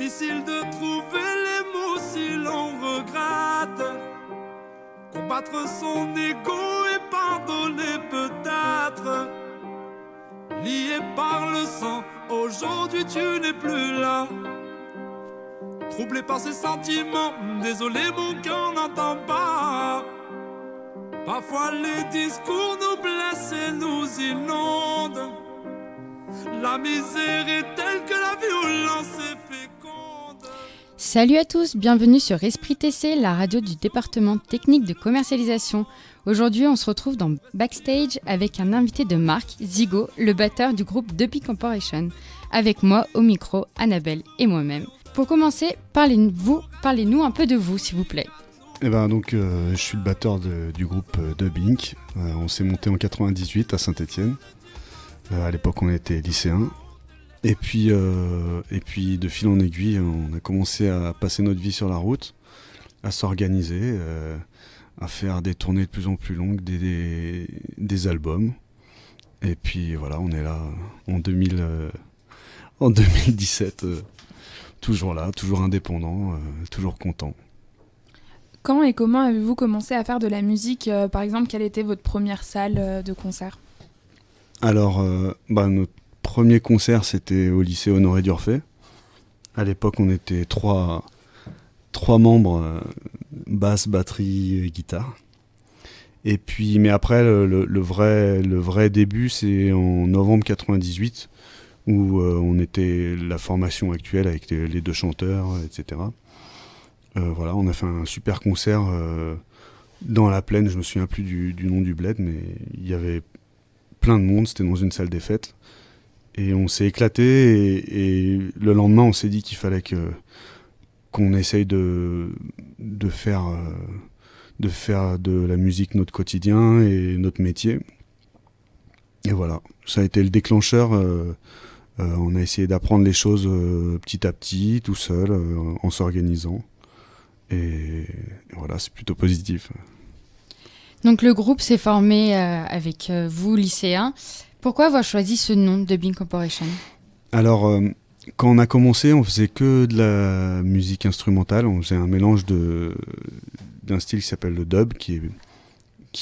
Difficile de trouver les mots si l'on regrette. Combattre son ego et pardonner peut-être. Lié par le sang, aujourd'hui tu n'es plus là. Troublé par ses sentiments, désolé mon cœur n'entend pas. Parfois les discours nous blessent et nous inondent. La misère est telle que la violence est féconde. Salut à tous, bienvenue sur Esprit TC, la radio du département technique de commercialisation. Aujourd'hui, on se retrouve dans Backstage avec un invité de marque, Zigo, le batteur du groupe Dubby Corporation. Avec moi, au micro, Annabelle et moi-même. Pour commencer, parlez-nous un peu de vous, s'il vous plaît. Je suis le batteur du groupe Dubby. On s'est monté en 98 à Saint-Étienne. À l'époque, on était lycéens. Et puis, de fil en aiguille, on a commencé à passer notre vie sur la route, à s'organiser, à faire des tournées de plus en plus longues, des albums. Et puis voilà, on est là en 2017, toujours là, toujours indépendant, toujours content. Quand et comment avez-vous commencé à faire de la musique ? Par exemple, quelle était votre première salle de concert ? Alors, notre premier concert, c'était au lycée Honoré d'Urfé. À l'époque, on était trois membres, basse, batterie et guitare. Et puis, mais après, le vrai début, c'est en novembre 98, où on était la formation actuelle avec les deux chanteurs, etc. On a fait un super concert dans la plaine. Je me souviens plus du nom du bled, mais il y avait plein de monde, c'était dans une salle des fêtes. Et on s'est éclaté et le lendemain, on s'est dit qu'il fallait qu'on essaye de faire de la musique notre quotidien et notre métier. Et voilà, ça a été le déclencheur. On a essayé d'apprendre les choses petit à petit, tout seul, en s'organisant. Et voilà, c'est plutôt positif. Donc le groupe s'est formé avec vous, lycéens. Pourquoi avoir choisi ce nom, Dubby Corporation ? Alors, quand on a commencé, on faisait que de la musique instrumentale. On faisait un mélange d'un style qui s'appelle le dub, qui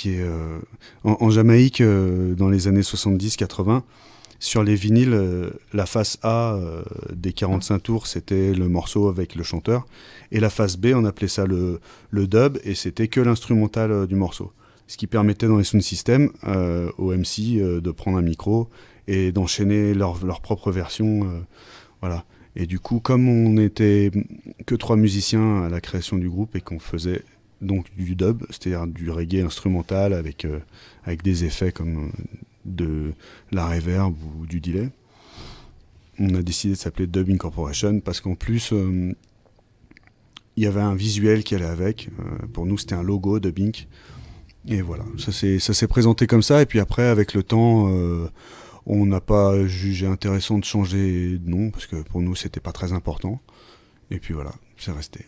est en Jamaïque dans les années 70-80. Sur les vinyles, la face A des 45 tours, c'était le morceau avec le chanteur. Et la face B, on appelait ça le dub, et c'était que l'instrumental du morceau. Ce qui permettait dans les sound systems aux MC de prendre un micro et d'enchaîner leur propre version. Voilà. Et du coup, comme on n'était que 3 musiciens à la création du groupe et qu'on faisait donc du dub, c'est-à-dire du reggae instrumental avec des effets comme de la reverb ou du delay, on a décidé de s'appeler Dubby Corporation parce qu'en plus, il y avait un visuel qui allait avec. Pour nous, c'était un logo Dubby. Et voilà, ça s'est présenté comme ça, et puis après, avec le temps, on n'a pas jugé intéressant de changer de nom, parce que pour nous, c'était pas très important. Et puis voilà, c'est resté.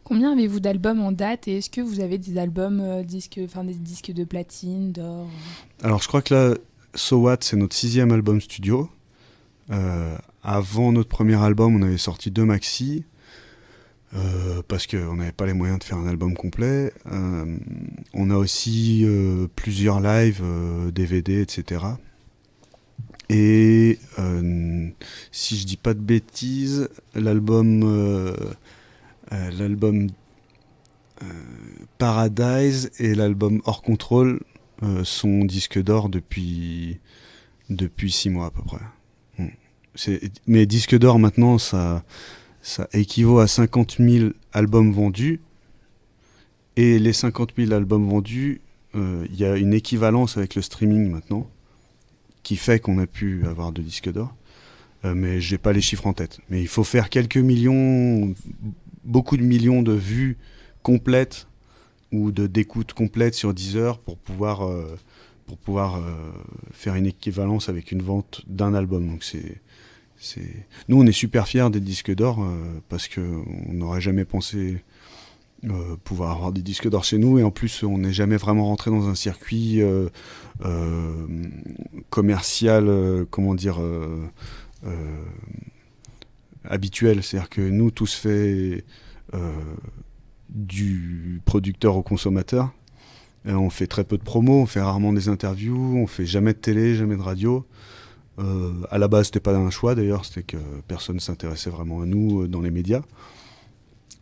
Combien avez-vous d'albums en date, et est-ce que vous avez des albums, des disques de platine, d'or ? Alors je crois que là, So What, c'est notre 6e album studio. Avant notre premier album, on avait sorti 2 maxi. Parce qu'on n'avait pas les moyens de faire un album complet. On a aussi plusieurs lives, DVD, etc. Et si je dis pas de bêtises, l'album Paradise et l'album Hors Contrôle sont disques d'or depuis 6 mois à peu près. Mais disques d'or maintenant, ça équivaut à 50 000 albums vendus. Et les 50 000 albums vendus, il y a une équivalence avec le streaming maintenant, qui fait qu'on a pu avoir de disques d'or. Mais j'ai pas les chiffres en tête. Mais il faut faire quelques millions, beaucoup de millions de vues complètes ou d'écoutes complètes sur Deezer pour pouvoir faire une équivalence avec une vente d'un album. Donc Nous, on est super fiers des disques d'or parce qu'on n'aurait jamais pensé pouvoir avoir des disques d'or chez nous. Et en plus, on n'est jamais vraiment rentré dans un circuit commercial, habituel. C'est-à-dire que nous, tout se fait du producteur au consommateur. On fait très peu de promos, on fait rarement des interviews, on fait jamais de télé, jamais de radio. À la base, c'était pas un choix d'ailleurs, c'était que personne ne s'intéressait vraiment à nous dans les médias.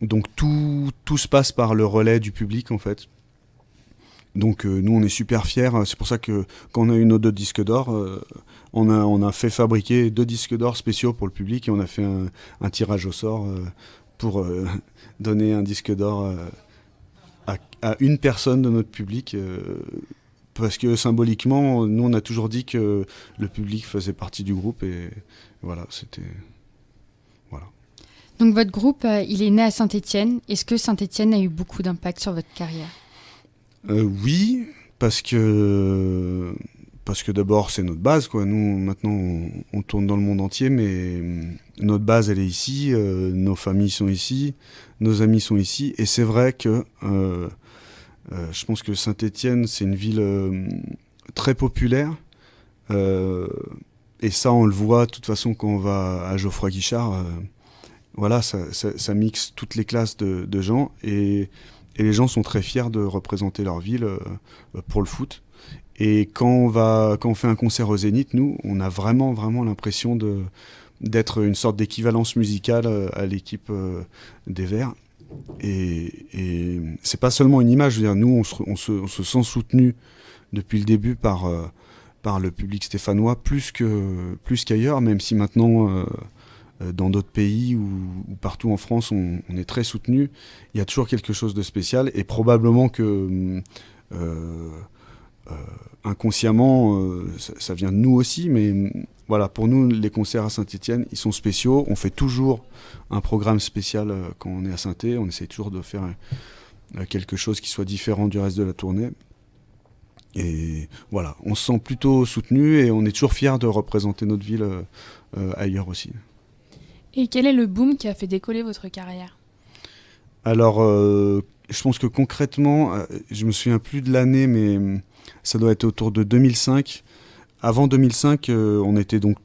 Donc tout se passe par le relais du public en fait. Donc nous on est super fiers, c'est pour ça que quand on a eu nos 2 disques d'or, on a fait fabriquer 2 disques d'or spéciaux pour le public et on a fait un tirage au sort pour donner un disque d'or à une personne de notre public. Parce que symboliquement, nous on a toujours dit que le public faisait partie du groupe et voilà, c'était... Voilà. Donc votre groupe, il est né à Saint-Étienne. Est-ce que Saint-Étienne a eu beaucoup d'impact sur votre carrière ? Oui, parce que d'abord c'est notre base, quoi. Nous maintenant on tourne dans le monde entier, mais notre base elle est ici, nos familles sont ici, nos amis sont ici, et c'est vrai que je pense que Saint-Étienne c'est une ville très populaire, et ça on le voit de toute façon quand on va à Geoffroy Guichard, voilà, ça mixe toutes les classes de gens, et les gens sont très fiers de représenter leur ville pour le foot. Et quand on fait un concert au Zénith, nous, on a vraiment l'impression d'être une sorte d'équivalence musicale à l'équipe des Verts. Et c'est pas seulement une image, je veux dire, nous, on se sent soutenu depuis le début par le public stéphanois, plus qu'ailleurs, même si maintenant... dans d'autres pays ou partout en France, on est très soutenu. Il y a toujours quelque chose de spécial et probablement que inconsciemment, ça vient de nous aussi. Mais voilà, pour nous, les concerts à Saint-Étienne, ils sont spéciaux. On fait toujours un programme spécial quand on est à Saint-Étienne. On essaie toujours de faire quelque chose qui soit différent du reste de la tournée. Et voilà, on se sent plutôt soutenu et on est toujours fiers de représenter notre ville ailleurs aussi. Et quel est le boom qui a fait décoller votre carrière ? Alors, je pense que concrètement, je me souviens plus de l'année, mais ça doit être autour de 2005. Avant 2005, on était donc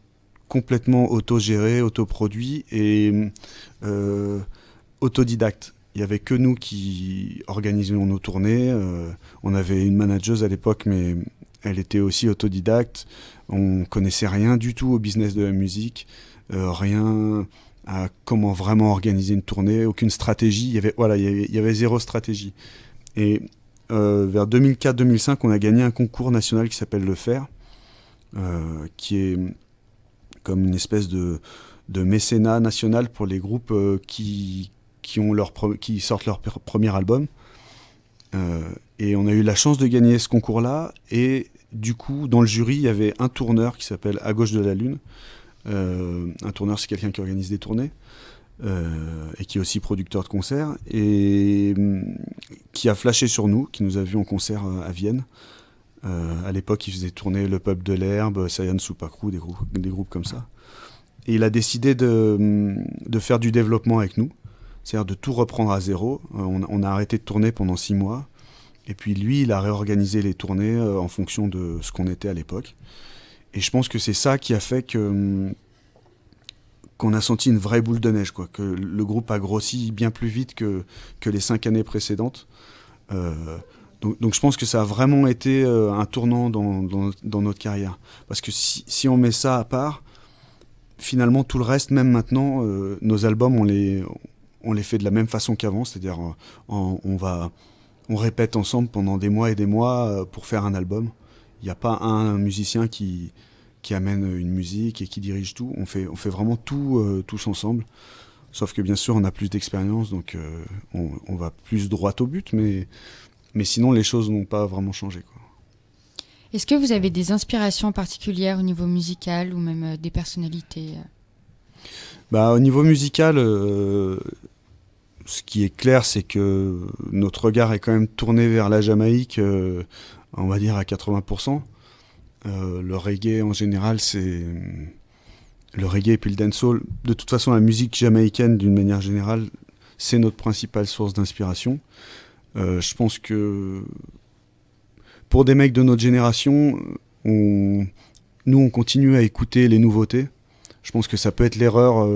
complètement autogéré, autoproduit et autodidacte. Il n'y avait que nous qui organisions nos tournées. On avait une manageuse à l'époque, mais elle était aussi autodidacte. On connaissait rien du tout au business de la musique. Rien à comment vraiment organiser une tournée, aucune stratégie, il y avait zéro stratégie. Et vers 2004-2005, on a gagné un concours national qui s'appelle le FER, qui est comme une espèce de mécénat national pour les groupes qui sortent leur premier album. Et on a eu la chance de gagner ce concours-là, et du coup, dans le jury, il y avait un tourneur qui s'appelle À gauche de la lune. Un tourneur, c'est quelqu'un qui organise des tournées et qui est aussi producteur de concerts et qui a flashé sur nous, qui nous a vus en concert à Vienne. À l'époque, il faisait tourner Le Peuple de l'Herbe, Sayan Supakru, des groupes comme ça. Et il a décidé de faire du développement avec nous, c'est-à-dire de tout reprendre à zéro. On a arrêté de tourner pendant 6 mois. Et puis lui, il a réorganisé les tournées en fonction de ce qu'on était à l'époque. Et je pense que c'est ça qui a fait qu'on a senti une vraie boule de neige, quoi, que le groupe a grossi bien plus vite que les 5 années précédentes. Donc je pense que ça a vraiment été un tournant dans notre carrière. Parce que si on met ça à part, finalement tout le reste, même maintenant, nos albums, on les fait de la même façon qu'avant, c'est-à-dire on répète ensemble pendant des mois et des mois pour faire un album. Il n'y a pas un musicien qui amène une musique et qui dirige tout. On fait vraiment tout tous ensemble. Sauf que bien sûr, on a plus d'expérience, donc on va plus droit au but. Mais sinon, les choses n'ont pas vraiment changé, quoi. Est-ce que vous avez des inspirations particulières au niveau musical ou même des personnalités ? Au niveau musical, ce qui est clair, c'est que notre regard est quand même tourné vers la Jamaïque, on va dire à 80%. Le reggae en général, c'est le reggae et puis le dancehall. De toute façon, la musique jamaïcaine, d'une manière générale, c'est notre principale source d'inspiration. Je pense que pour des mecs de notre génération, nous on continue à écouter les nouveautés. Je pense que ça peut être l'erreur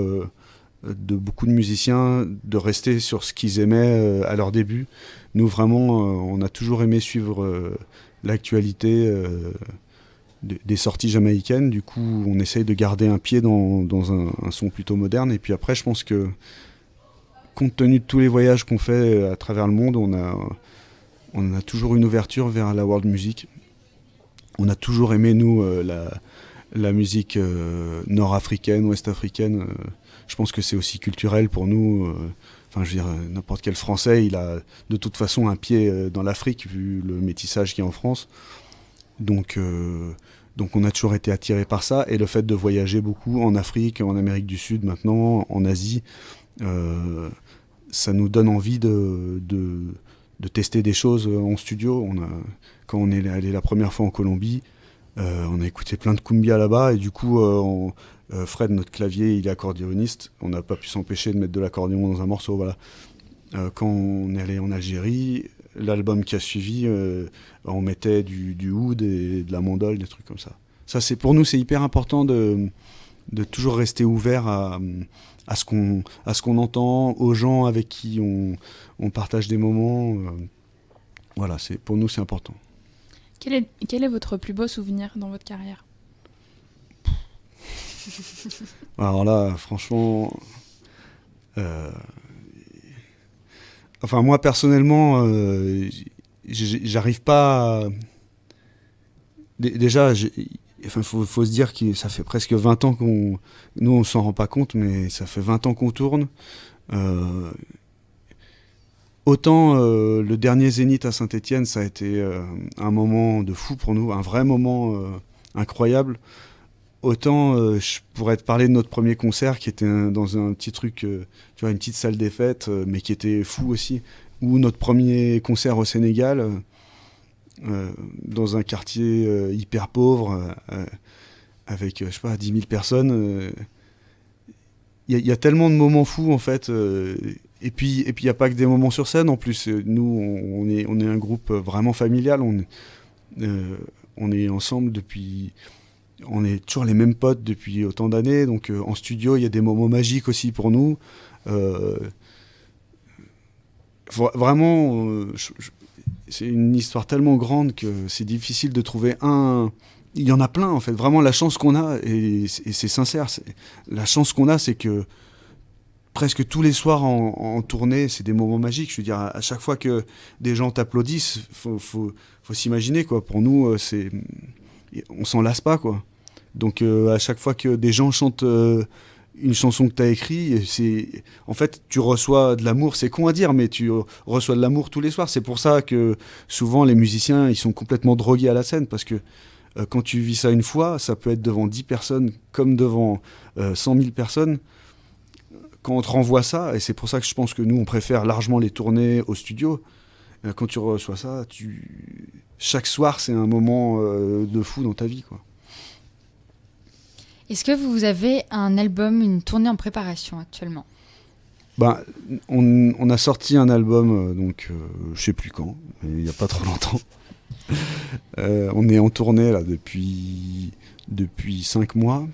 de beaucoup de musiciens de rester sur ce qu'ils aimaient à leur début. Nous, vraiment, on a toujours aimé suivre l'actualité des sorties jamaïcaines. Du coup, on essaye de garder un pied dans un son plutôt moderne. Et puis après, je pense que, compte tenu de tous les voyages qu'on fait à travers le monde, on a toujours une ouverture vers la world music. On a toujours aimé, nous, la musique nord-africaine, ouest-africaine. Je pense que c'est aussi culturel pour nous. Enfin, je veux dire, n'importe quel Français, il a de toute façon un pied dans l'Afrique, vu le métissage qu'il y a en France. Donc on a toujours été attirés par ça. Et le fait de voyager beaucoup en Afrique, en Amérique du Sud maintenant, en Asie, ça nous donne envie de tester des choses en studio. Quand on est allé la première fois en Colombie, on a écouté plein de cumbia là-bas. Et du coup, Fred, notre clavier, il est accordéoniste. On n'a pas pu s'empêcher de mettre de l'accordéon dans un morceau. Voilà. Quand on est allé en Algérie, l'album qui a suivi, on mettait du oud et de la mandole, des trucs comme ça. Ça, pour nous, c'est hyper important de toujours rester ouvert à ce qu'on entend, aux gens avec qui on partage des moments. Voilà, pour nous, c'est important. Quel est votre plus beau souvenir dans votre carrière ? Alors là, franchement... Enfin, moi, personnellement, j'arrive pas à... Déjà, faut se dire que ça fait presque 20 ans qu'on... Nous, on s'en rend pas compte, mais ça fait 20 ans qu'on tourne. Autant le dernier Zénith à Saint-Étienne, ça a été un moment de fou pour nous, un vrai moment incroyable. Autant je pourrais te parler de notre premier concert qui était dans un petit truc, tu vois, une petite salle des fêtes, mais qui était fou aussi. Ou notre premier concert au Sénégal, dans un quartier hyper pauvre, avec, je sais pas, 10 000 personnes. Il y a tellement de moments fous, en fait. Et puis, il n'y a pas que des moments sur scène. En plus, nous, on est un groupe vraiment familial. On est ensemble depuis... On est toujours les mêmes potes depuis autant d'années. Donc, en studio, il y a des moments magiques aussi pour nous. Vraiment, c'est une histoire tellement grande que c'est difficile de trouver un... Il y en a plein, en fait. Vraiment, la chance qu'on a, et c'est sincère, la chance qu'on a, c'est que presque tous les soirs en tournée, c'est des moments magiques. Je veux dire, à chaque fois que des gens t'applaudissent, faut s'imaginer, quoi. Pour nous, on s'en lasse pas, quoi. Donc, à chaque fois que des gens chantent une chanson que tu as écrite, en fait, tu reçois de l'amour. C'est con à dire, mais tu reçois de l'amour tous les soirs. C'est pour ça que souvent, les musiciens, ils sont complètement drogués à la scène, parce que quand tu vis ça une fois, ça peut être devant 10 personnes comme devant 100 000 personnes. Quand on te renvoie ça, et c'est pour ça que je pense que nous, on préfère largement les tournées au studio, quand tu reçois ça, chaque soir, c'est un moment de fou dans ta vie, quoi. Est-ce que vous avez un album, une tournée en préparation actuellement ? Bah, on a sorti un album, donc je sais plus quand, il n'y a pas trop longtemps. On est en tournée là depuis 5 mois.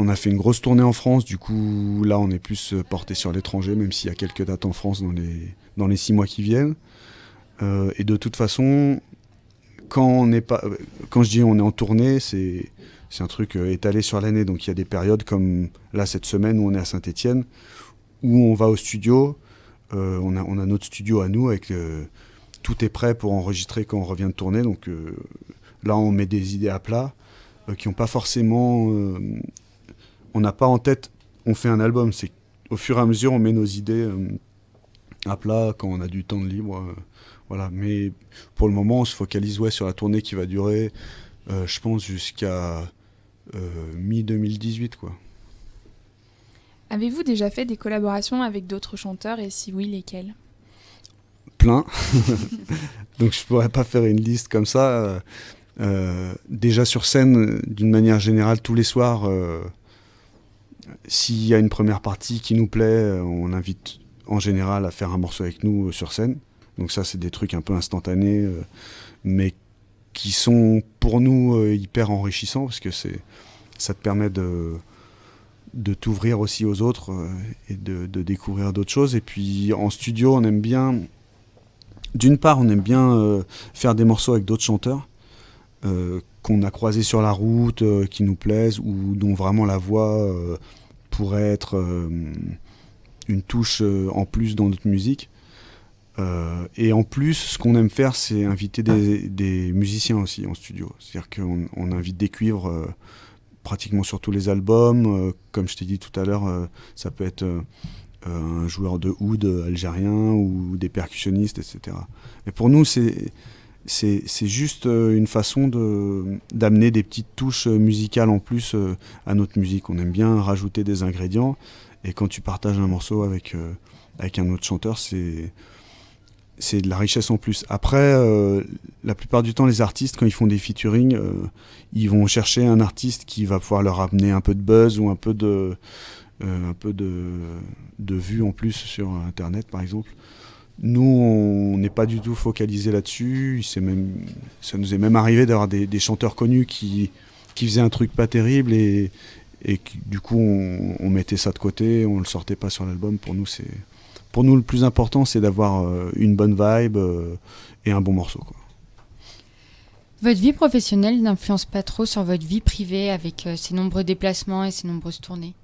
On a fait une grosse tournée en France, du coup là on est plus porté sur l'étranger, même s'il y a quelques dates en France dans les 6 mois qui viennent. Et de toute façon, quand je dis on est en tournée, c'est un truc étalé sur l'année. Donc il y a des périodes comme là cette semaine où on est à Saint-Étienne, où on va au studio. On a notre studio à nous avec tout est prêt pour enregistrer quand on revient de tourner. Donc là on met des idées à plat qui n'ont pas forcément... on n'a pas en tête, on fait un album. C'est au fur et à mesure on met nos idées à plat quand on a du temps de libre. Voilà, mais pour le moment, on se focalise sur la tournée qui va durer, je pense, jusqu'à mi-2018, quoi. Avez-vous déjà fait des collaborations avec d'autres chanteurs, et si oui, lesquels ? Plein. Donc je pourrais pas faire une liste comme ça. Déjà sur scène, d'une manière générale, tous les soirs, s'il y a une première partie qui nous plaît, on invite en général à faire un morceau avec nous sur scène. Donc ça, c'est des trucs un peu instantanés, mais qui sont pour nous hyper enrichissants, parce que ça te permet de t'ouvrir aussi aux autres et de découvrir d'autres choses. Et puis en studio, on aime bien, d'une part, on aime bien faire des morceaux avec d'autres chanteurs qu'on a croisés sur la route, qui nous plaisent, ou dont vraiment la voix pourrait être une touche en plus dans notre musique. Et en plus, ce qu'on aime faire, c'est inviter des musiciens aussi en studio. C'est-à-dire qu'on invite des cuivres pratiquement sur tous les albums. Comme je t'ai dit tout à l'heure, ça peut être un joueur de oud algérien ou des percussionnistes, etc. Et pour nous, c'est juste une façon d'amener des petites touches musicales en plus à notre musique. On aime bien rajouter des ingrédients. Et quand tu partages un morceau avec un autre chanteur, c'est de la richesse en plus. Après, la plupart du temps, les artistes, quand ils font des featuring, ils vont chercher un artiste qui va pouvoir leur amener un peu de buzz ou un peu de vues en plus sur Internet, par exemple. Nous, on n'est pas du tout focalisé là-dessus. Ça nous est même arrivé d'avoir des chanteurs connus qui faisaient un truc pas terrible et du coup, on mettait ça de côté, on le sortait pas sur l'album. Pour nous, le plus important, c'est d'avoir une bonne vibe et un bon morceau, quoi. Votre vie professionnelle n'influence pas trop sur votre vie privée avec ces nombreux déplacements et ces nombreuses tournées?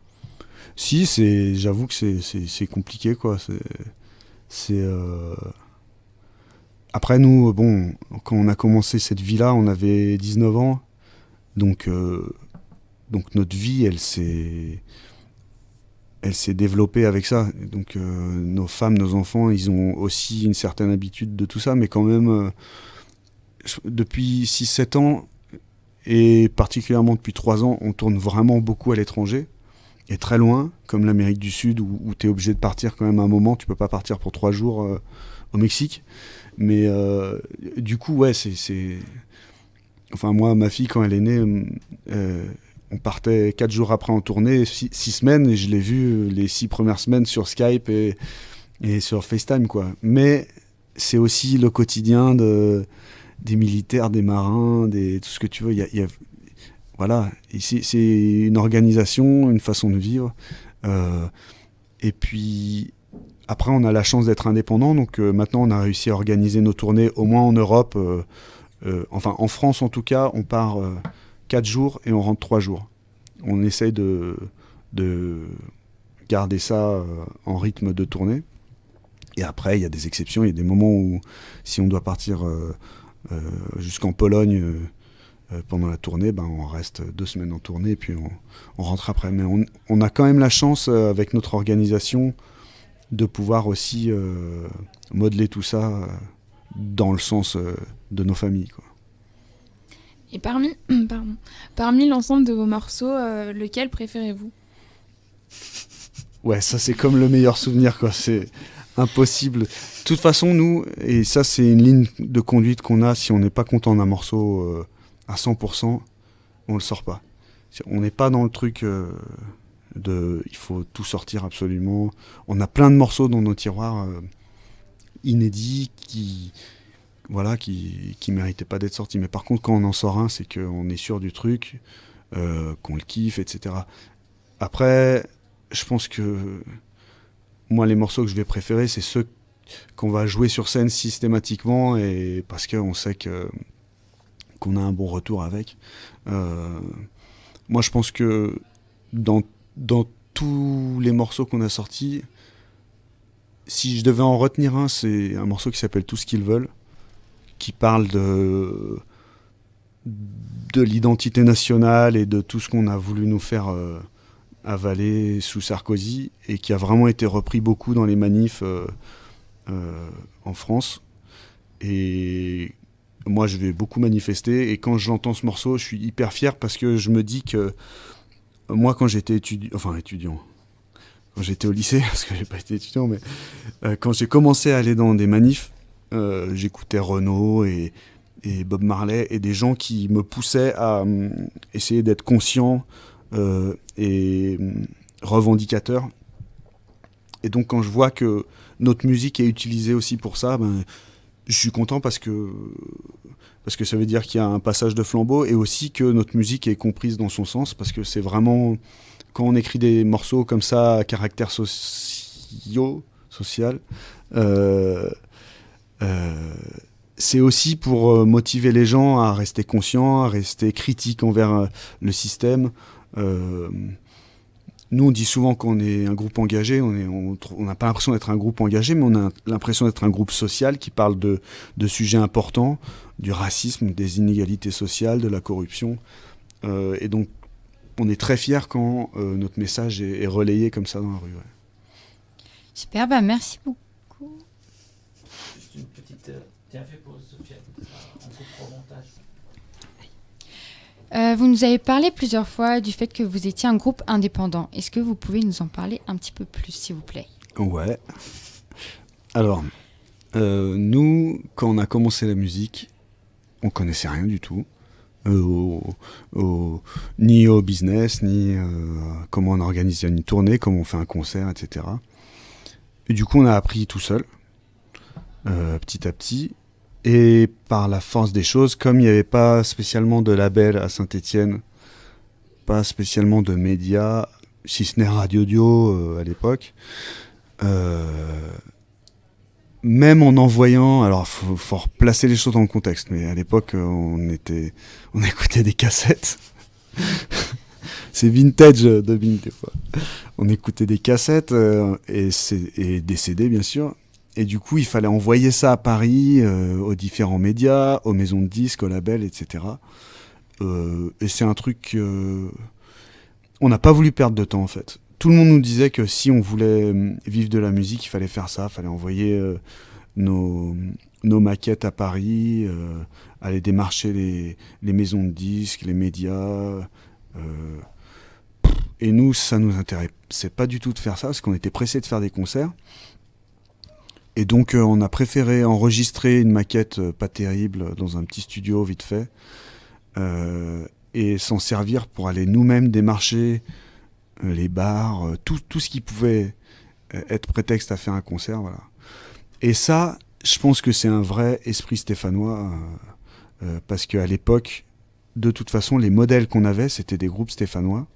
Si, j'avoue que c'est compliqué, quoi. Après, nous, bon, quand on a commencé cette vie-là, on avait 19 ans. Donc notre vie, elle s'est développée avec ça. Donc nos femmes, nos enfants, ils ont aussi une certaine habitude de tout ça, mais quand même, depuis 6-7 ans, et particulièrement depuis 3 ans, on tourne vraiment beaucoup à l'étranger, et très loin, comme l'Amérique du Sud, où tu es obligé de partir quand même à un moment, tu peux pas partir pour 3 jours au Mexique. Mais du coup, ouais, Enfin, moi, ma fille, quand elle est née, on partait 4 jours après en tournée, 6 semaines, et je l'ai vue les 6 premières semaines sur Skype et sur FaceTime, quoi. Mais c'est aussi le quotidien des militaires, des marins, tout ce que tu veux. Voilà, ici, c'est une organisation, une façon de vivre. Et puis, après, on a la chance d'être indépendant, donc maintenant, on a réussi à organiser nos tournées, au moins en Europe. Enfin, en France, en tout cas, on part 4 jours et on rentre 3 jours. On essaye de garder ça en rythme de tournée. Et après, il y a des exceptions. Il y a des moments où, si on doit partir jusqu'en Pologne pendant la tournée, on reste 2 semaines en tournée et puis on rentre après. Mais on a quand même la chance, avec notre organisation, de pouvoir aussi modeler tout ça dans le sens de nos familles, quoi. Et parmi l'ensemble de vos morceaux, lequel préférez-vous? Ouais, ça c'est comme le meilleur souvenir, quoi. C'est impossible. De toute façon, nous, et ça c'est une ligne de conduite qu'on a, si on n'est pas content d'un morceau à 100%, on le sort pas. On n'est pas dans le truc il faut tout sortir absolument. On a plein de morceaux dans nos tiroirs inédits qui méritait pas d'être sorti. Mais par contre, quand on en sort un, c'est qu'on est sûr du truc, qu'on le kiffe, etc. Après, je pense que moi, les morceaux que je vais préférer, c'est ceux qu'on va jouer sur scène systématiquement, et parce qu'on sait qu'on a un bon retour avec. Moi, je pense que dans tous les morceaux qu'on a sortis, si je devais en retenir un, c'est un morceau qui s'appelle Tout ce qu'ils veulent, qui parle de l'identité nationale et de tout ce qu'on a voulu nous faire avaler sous Sarkozy, et qui a vraiment été repris beaucoup dans les manifs en France. Et moi, je vais beaucoup manifester, et quand j'entends ce morceau, je suis hyper fier, parce que je me dis que moi, quand j'étais étudiant, quand j'étais au lycée, parce que j'ai pas été étudiant, mais quand j'ai commencé à aller dans des manifs, j'écoutais Renaud et Bob Marley, et des gens qui me poussaient à essayer d'être conscient et revendicateur. Et donc quand je vois que notre musique est utilisée aussi pour ça, je suis content, parce que ça veut dire qu'il y a un passage de flambeau, et aussi que notre musique est comprise dans son sens, parce que c'est vraiment quand on écrit des morceaux comme ça à caractère social, c'est aussi pour motiver les gens à rester conscients, à rester critiques envers le système. Nous, on dit souvent qu'on est un groupe engagé. On n'a pas l'impression d'être un groupe engagé, mais on a l'impression d'être un groupe social qui parle de sujets importants, du racisme, des inégalités sociales, de la corruption. Et donc, on est très fiers quand notre message est relayé comme ça dans la rue. Ouais. Super, bah merci beaucoup. Juste une petite... Tiens, fait pour Sophia, on coupe au montage. Vous nous avez parlé plusieurs fois du fait que vous étiez un groupe indépendant. Est-ce que vous pouvez nous en parler un petit peu plus, s'il vous plaît ? Ouais. Alors, nous, quand on a commencé la musique, on connaissait rien du tout. Ni au business, ni comment on organise une tournée, comment on fait un concert, etc. Et du coup, on a appris tout seul, petit à petit. Et par la force des choses, comme il n'y avait pas spécialement de label à Saint-Étienne, pas spécialement de médias, si ce n'est Radio à l'époque, même en envoyant, alors faut replacer les choses dans le contexte, mais à l'époque on écoutait des cassettes. C'est vintage dubbing des fois. On écoutait des cassettes et des CD bien sûr. Et du coup, il fallait envoyer ça à Paris, aux différents médias, aux maisons de disques, aux labels, etc. Et c'est un truc... on n'a pas voulu perdre de temps, en fait. Tout le monde nous disait que si on voulait vivre de la musique, il fallait faire ça. Il fallait envoyer nos maquettes à Paris, aller démarcher les maisons de disques, les médias. Et nous, ça nous intéressait pas du tout de faire ça, parce qu'on était pressés de faire des concerts. Et donc on a préféré enregistrer une maquette pas terrible dans un petit studio vite fait et s'en servir pour aller nous-mêmes démarcher les bars, tout ce qui pouvait être prétexte à faire un concert. Voilà. Et ça, je pense que c'est un vrai esprit stéphanois parce qu'à l'époque, de toute façon, les modèles qu'on avait, c'était des groupes stéphanois.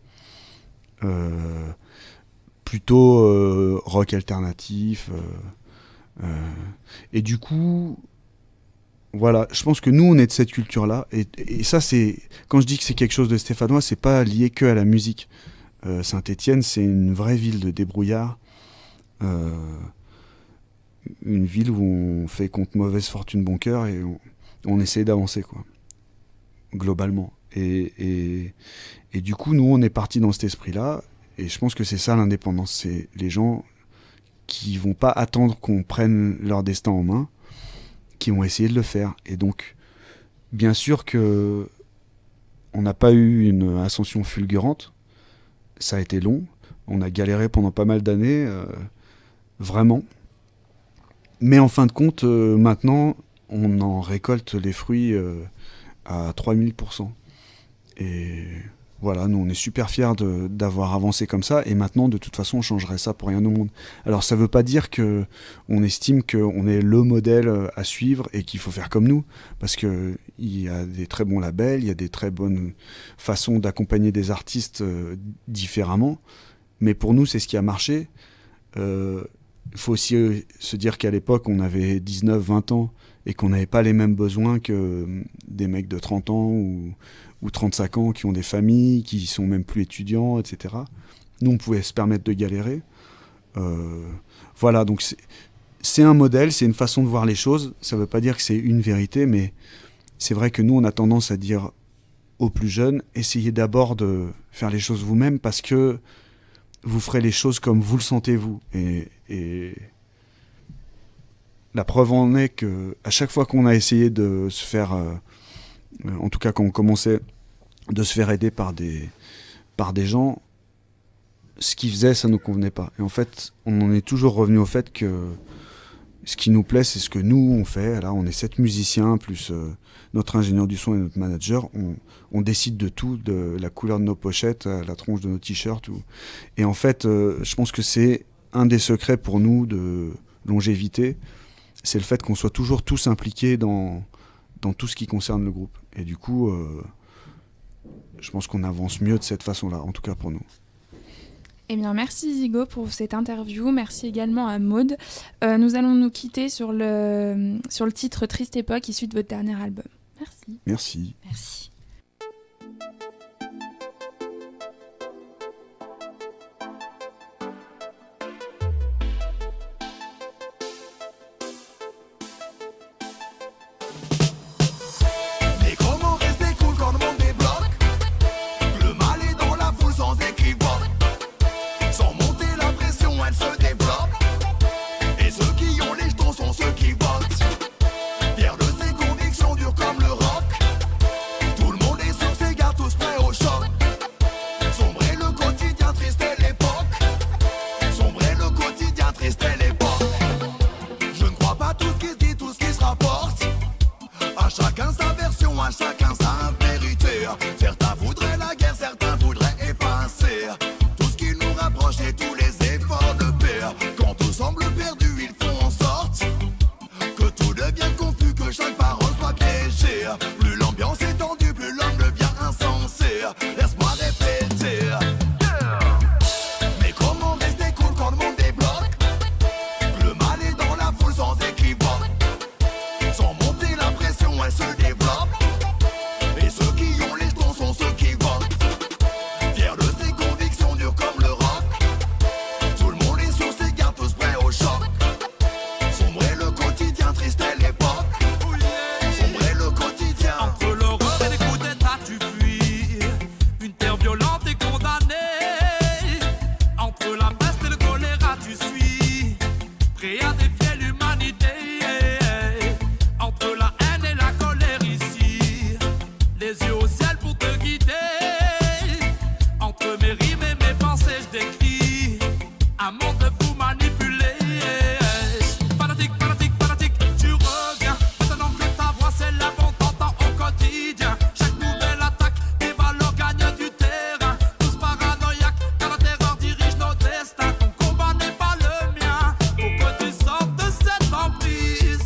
Plutôt rock alternatif... et du coup, voilà, je pense que nous, on est de cette culture-là. Et ça, c'est quand je dis que c'est quelque chose de stéphanois, c'est pas lié que à la musique. Saint-Étienne, c'est une vraie ville de débrouillard. Une ville où on fait contre mauvaise fortune bon cœur et on essaie d'avancer, quoi. Globalement. Et du coup, nous, on est partis dans cet esprit-là. Et je pense que c'est ça l'indépendance. C'est les gens qui vont pas attendre qu'on prenne leur destin en main, qui vont essayer de le faire. Et donc, bien sûr que on n'a pas eu une ascension fulgurante, ça a été long, on a galéré pendant pas mal d'années, vraiment. Mais en fin de compte, maintenant, on en récolte les fruits à 3000%. Et... voilà, nous on est super fiers d'avoir avancé comme ça et maintenant de toute façon on changerait ça pour rien au monde. Alors ça veut pas dire qu'on estime qu'on est le modèle à suivre et qu'il faut faire comme nous, parce qu'il y a des très bons labels, il y a des très bonnes façons d'accompagner des artistes différemment, mais pour nous c'est ce qui a marché. Il faut aussi se dire qu'à l'époque on avait 19-20 ans et qu'on n'avait pas les mêmes besoins que des mecs de 30 ans ou 35 ans qui ont des familles, qui sont même plus étudiants, etc. Nous, on pouvait se permettre de galérer. Voilà, donc c'est un modèle, c'est une façon de voir les choses. Ça ne veut pas dire que c'est une vérité, mais c'est vrai que nous, on a tendance à dire aux plus jeunes, essayez d'abord de faire les choses vous-même parce que vous ferez les choses comme vous le sentez vous. Et la preuve en est qu'à chaque fois qu'on a essayé de se faire... en tout cas quand on commençait de se faire aider par des gens, ce qu'ils faisaient, ça ne nous convenait pas. Et en fait, on en est toujours revenu au fait que ce qui nous plaît, c'est ce que nous, on fait. Là, on est 7 musiciens, plus notre ingénieur du son et notre manager. On décide de tout, de la couleur de nos pochettes, à la tronche de nos t-shirts. Et en fait, je pense que c'est un des secrets pour nous de longévité. C'est le fait qu'on soit toujours tous impliqués dans tout ce qui concerne le groupe. Et du coup, je pense qu'on avance mieux de cette façon-là, en tout cas pour nous. Eh bien, merci Zigo pour cette interview. Merci également à Maud. Nous allons nous quitter sur le titre Triste Époque, issu de votre dernier album. Merci. Merci. Merci. Mais comment rester cool quand le monde débloque? Le mal est dans la foule sans équivoque. Sans monter la pression, elle se développe. Et ceux qui ont les jetons sont ceux qui votent. Fier de ses convictions dures comme le roc. Tout le monde est sur ses gardes, tous prêts au choc. Sombrer le quotidien, triste est l'époque. Sombrer le quotidien, triste est l'époque. Je ne crois pas tout ce qui se dit, tout ce qui se rapporte. À chacun sa version, à chacun sa vérité. Certains voudraient la guerre, certains voudraient effacer tout ce qui nous rapproche et tous les efforts de paix. Quand tout semble perdu, ils font en sorte que tout devienne confus, que chaque parole soit piégée. Plus l'ambiance est tendue, plus l'homme devient insensé. Laisse-moi répéter. Mais comment rester cool quand le monde débloque? Le mal est dans la foule sans équivoque. Sans monter la pression, elle se développe. Et ceux qui ont les jetons sont ceux qui votent. Fier de ses convictions dures comme le roc. Tout le monde est sur ses gardes, tous prêts au choc. Sombrer le quotidien, triste est l'époque. Sombrer le quotidien. Entre l'horreur et les coups d'état, tu fuis une terre violente et condamnée. Entre la peste et le choléra, tu suis prêt à défier l'humanité. Entre la haine et la colère ici, les yeux au ciel pour te guider. Entre mes rimes et mes pensées, je décris un monde de fous manipulé. Fanatique, fanatique, fanatique, tu reviens. Maintenant que ta voix s'élève, on t'entend au quotidien. Chaque nouvelle attaque, tes valeurs gagnent du terrain. Tous paranoïaques, car la terreur dirige nos destins. Ton combat n'est pas le mien, faut que tu sortes de cette emprise.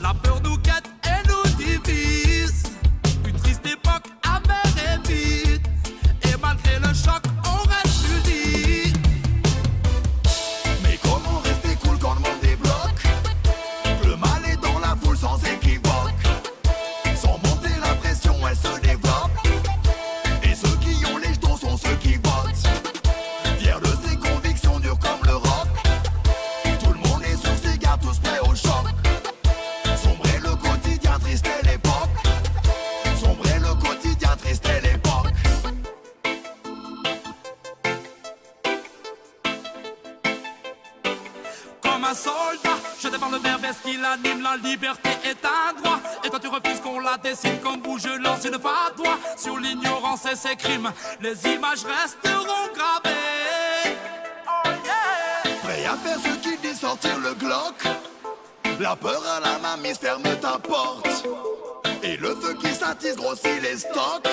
La peur nous guette et nous divise. Une triste époque amère et vide. Et malgré le choc, on reste unis. Mais comment rester cool quand le monde débloque? Le mal est dans la foule sans équivoque. Sans monter la pression, elle se développe. Et ceux qui ont les jetons sont ceux qui votent. Fier de ses convictions dures comme le roc. Tout le monde est sur ses gardes, tous prêts au choc. Sombrer le quotidien, triste est l'époque. Sombrer le quotidien, triste est l'époque. Comme un soldat, je défends le verbe, est-ce qu'il anime? La liberté est un droit. Et toi tu refuses qu'on la dessine comme bout, je lance une fatwa sur l'ignorance et ses crimes. Les images resteront gravées. Oh yeah. Prêt à faire ce qui dit sortir le Glock. La peur à la mamie ferme ta porte. Et le feu qui s'attise grossit les stocks.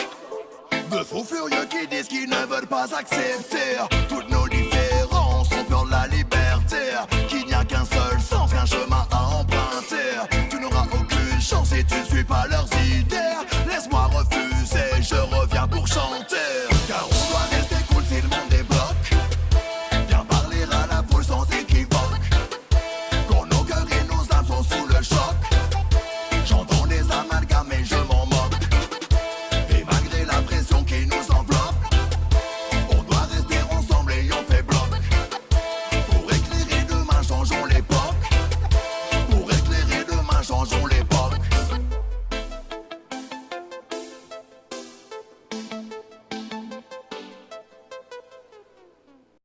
De fous furieux qui disent qu'ils ne veulent pas accepter toutes nos différences, ont peur de la liberté. Qu'il n'y a qu'un seul sens, qu'un chemin à emprunter. Tu n'auras aucune chance si tu ne suis pas leurs